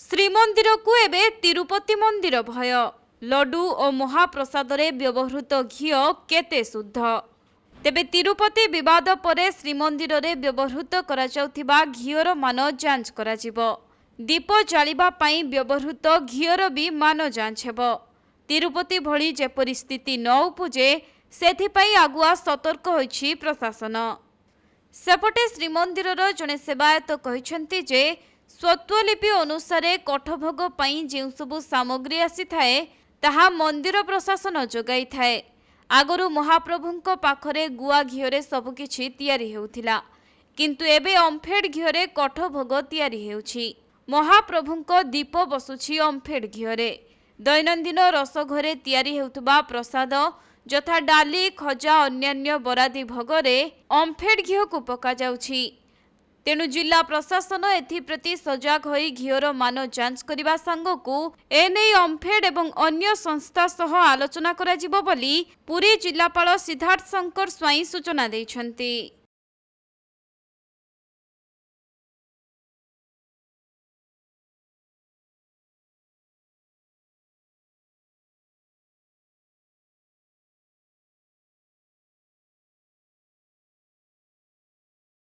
श्रीमंदिर को एबे तिरुपति मंदिर भय लड्डू और महाप्रसाद रे व्यवहृत घी केते शुद्ध। तेबे तिरुपति विवाद परे श्रीमंदिर रे व्यवहृत करा जाउथिबा घीर मान जांच करा जिवो। दीप जालिबा पई व्यवहृत घीर भी मान जांच हेबो। तिरुपति भली जे परिस्थिति न उपजे सेथिपई आगुआ सतर्क होइछि प्रशासन। सेपटे श्रीमंदिर जड़े सेवायत कहिसेंति जे स्वत्वलिपि अनुसार कठभोग पई जे सबु सामग्री आसी थाए ताहा मंदिर प्रशासन जोगाई थाए। आगरु महाप्रभुंको पाखरे गुआ घिओरे सबकिछि तयारी हेउथिला, किंतु एबे ओम्फेड घिओरे कठभोग तयारी हेउछि। महाप्रभुंको दीप बसुछि ओम्फेड घिओरे। दैनंदिन रसघरे तयारी हेउथबा प्रसाद जथा डाली खजा अन्यान्य बरादी भोगरे ओम्फेड घिओ को पका जाउछि। तेणु जिला प्रशासन एथिप्रति सजग होई घिओर मान जांच करिबा संगकु एने ओम्फेड एवं अन्य संस्था सह आलोचना करा जिवो बोली पुरी जिलापाल सिद्धार्थ शंकर स्वाई सूचना दैछन्ति।